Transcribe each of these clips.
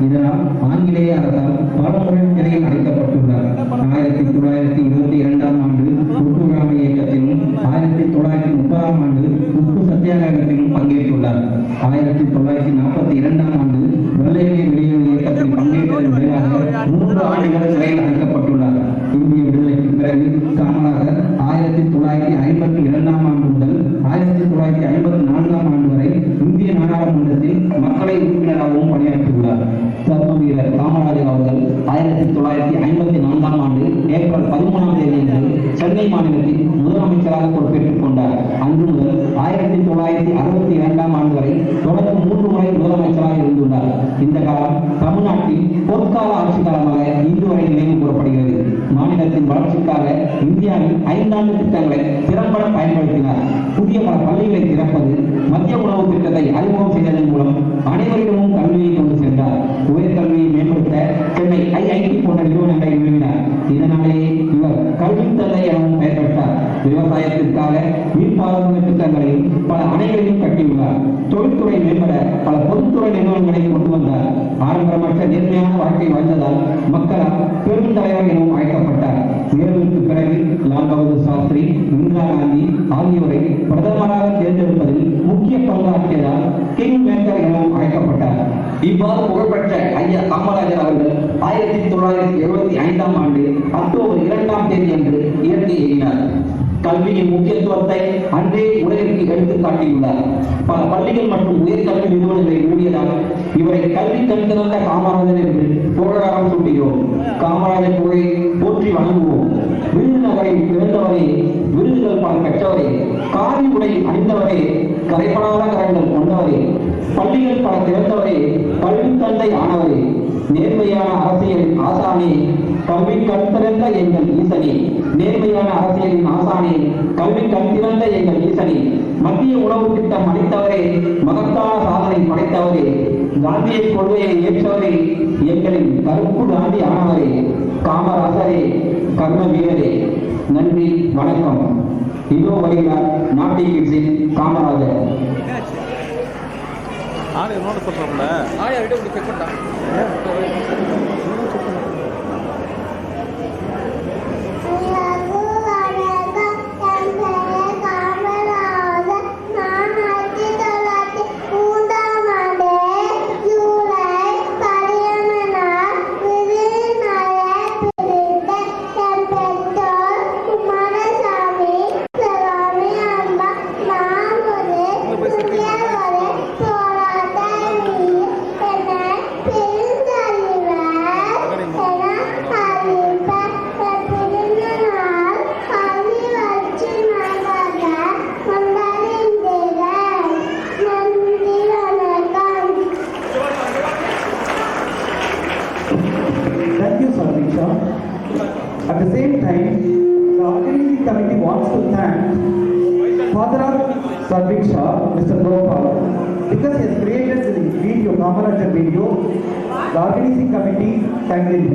இதனால் ஆங்கிலேய அரசால் பலமுறை சிறையில் அடைக்கப்பட்டுள்ளார். 1922ஆம் ஆண்டு ஒட்டுராமை இயக்கத்திலும் 1930ஆம் ஆண்டு உப்பு சத்தியாகிரகத்திலும் பங்கேற்றுள்ளார். 1942ஆம் ஆண்டு வெள்ளையனே வெளியேறு இயக்கத்தில் பங்கேற்றதன் விளைவாக 3 ஆண்டுகள் சிறையில் அடைக்கப்பட்டுள்ளார். இந்திய விடுதலைக்கு பிறகு காமராஜர் 1952ஆம் ஆண்டு முதல் 1954ஆம் ஆண்டு வரை இந்திய நாடாளுமன்றத்தில் மக்களை உறுப்பினராகவும் பணியாற்றியுள்ளார். தர்ம வீரர் காமராஜர் அவர்கள் 1954ஆம் ஆண்டு ஏப்ரல் 13ஆம் தேதியன்று சென்னை மாநிலத்தில் முதலமைச்சராக பொறுப்பேற்றுக் கொண்டார். அன்று முதல் 1962ஆம் ஆண்டு வரை தொடர்ந்து 3 முறை முதலமைச்சராக இருந்துள்ளார். இந்த காலம் தமிழ்நாட்டில் பொற்கால ஆட்சி காலமாக இன்று வரை நினைவு கூறப்படுகிறது. மாநிலத்தின் வளர்ச்சிக்காக இந்தியாவின் 5 ஆண்டு திட்டங்களை திறம்பட பயன்படுத்தினார். புதிய பல பள்ளிகளை திறப்பது, மத்திய உணவு திட்டத்தை அறிமுகம் செய்ததன் மூலம் அனைவரிடமும் கல்வியை கொண்டு சென்றார். உயர்கல்வியை மேம்படுத்த சென்னை IIT போன்ற நிறுவனங்களை நிறுவினார். இதனாலேயே இவர் கல்வி தந்தை எனவும் பெயர் பெற்றார். விவசாயத்திற்காக நீர்ப்பாசன திட்டங்களையும் பல அணைகளையும் கட்டியுள்ளார். தொழில்துறை மேம்பட பல பொதுத்துறை நிறுவனங்களை கொண்டு வந்தார். ஆடம்பரமற்ற நேர்மையான வாழ்க்கை வாழ்ந்ததால் மக்களால் பெரும் தலைவர் எனவும் அழைக்கப்பட்டார். நேருவுக்கு பிறகு லால் பகதூர் சாஸ்திரி, இந்திரா காந்தி ஆகியோரை பிரதமராக தேர்ந்தெடுப்பதில் முக்கிய பங்காற்றியதால் கிங் மேக்கர் எனவும் அழைக்கப்பட்டார். இவ்வாறு புகழ்பெற்ற ஐயா காமராஜர் அவர்கள் 1975ஆம் ஆண்டு அக்டோபர் 2ஆம் தேதி அன்று இயற்கை எய்தினார். கல்வியின் முக்கியத்துவத்தை அன்றே உலகிற்கு எடுத்து காட்டியுள்ளார். பல பள்ளிகள் மற்றும் உயர்கல்வி நிறுவனங்களை மூடியதால் இவரை கல்வி கண் திறந்த காமராஜர் என்று புகழாரம் சூட்டுகிறோம். காமராஜர் புகழை போற்றி வணங்குவோம். விருதுநகரில் பிறந்தவரே, விருதுகள் பல பெற்றவரே, காவி உடை அணிந்தவரே, கரைப்படாத கரங்கள் கொண்டவரே, பள்ளிகள் பல திறந்தவரே, கல்வி தந்தை ஆனவரே, நேர்மையான அரசியலின் ஆசானே, கல்வி கண் திறந்த எங்கள் ஈசனே, நேர்மையான அரசியலின் ஆசானே, கல்வி கண் திறந்த எங்கள் ஈசனே, மத்திய உணவு திட்டம் அளித்தவரே, மகத்தான சாதனை படைத்தவரே, காந்திய கொள்கையை ஏற்றவரே, எங்களின் கருப்பு காந்தி ஆனவரே, காமராசரே, கர்ம வீரரே. நன்றி, வணக்கம். இதோ வருகிறார் நாட்டின் Kamarajar. At the same time, the organizing committee wants to thank Father of Sarviksha, Mr. Gopal, because he has created the video, Kamarajan video. The organizing committee thanked him.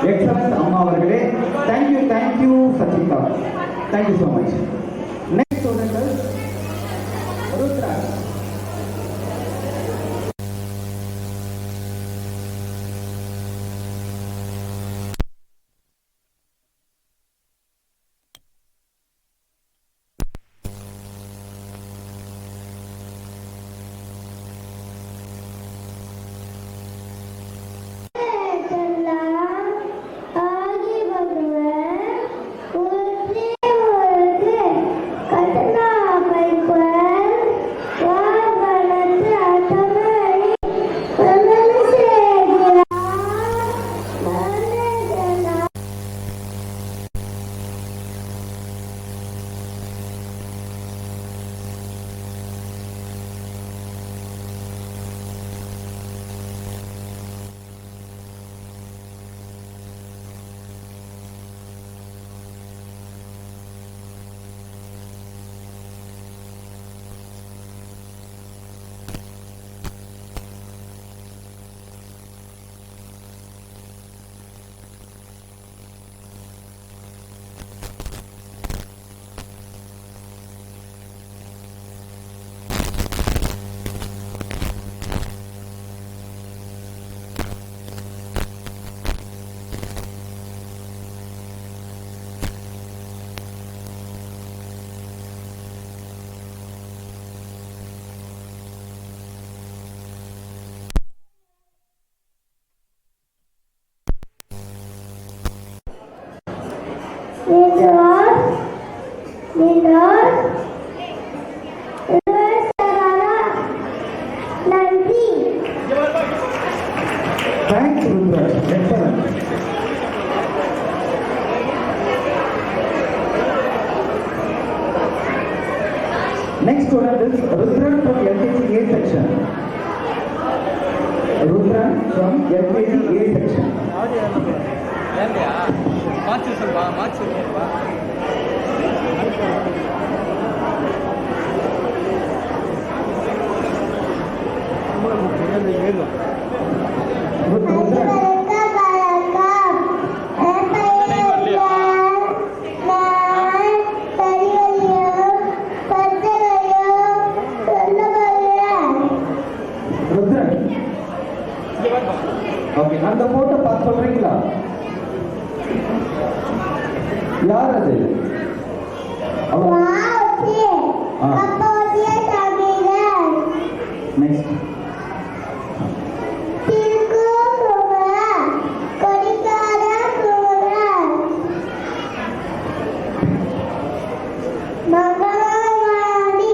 Excellent, Amma avargale. Thank you, Sachika. Thank you so much. Next student is Rudra. Thanks, Rudra. Excellent. Next student is Rudra from LKG A section. Rudra from LKG A section. Okay, அந்த photo பார்த்து சொல்றீங்களா? யார் அது? Next மகாராணி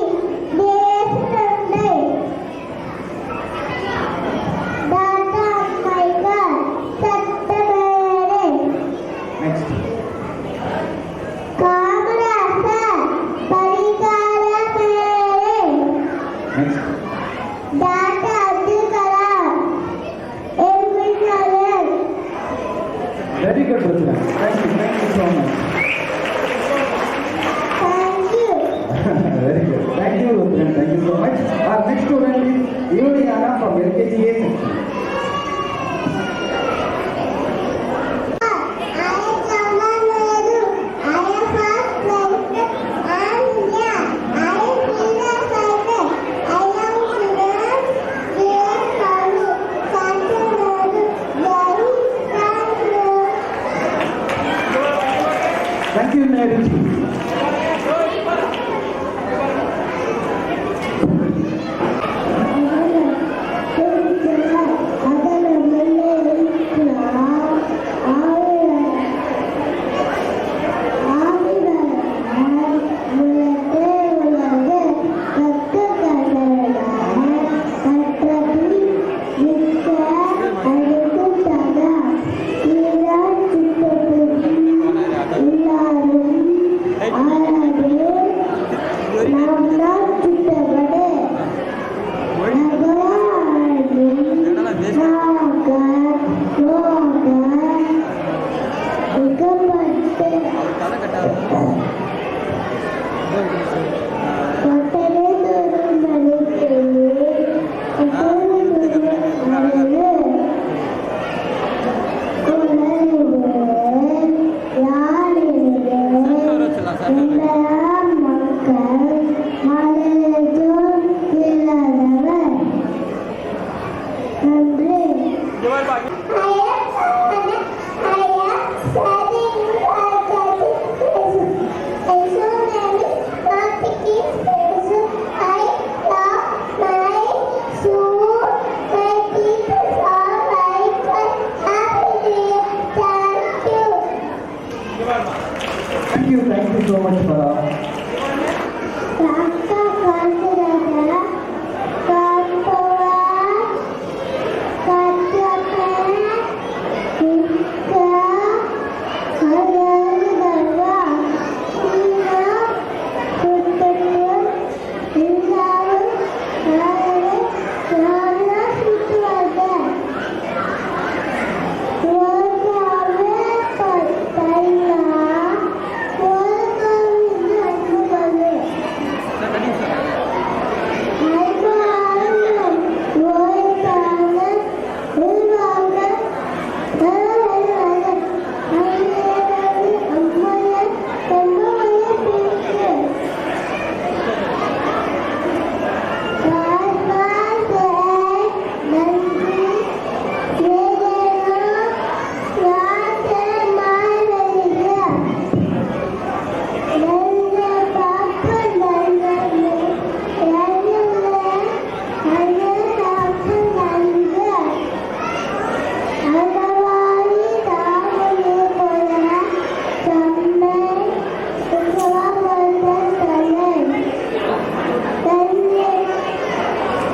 from LKG A section. Thank you, Nehru. Thank you so much for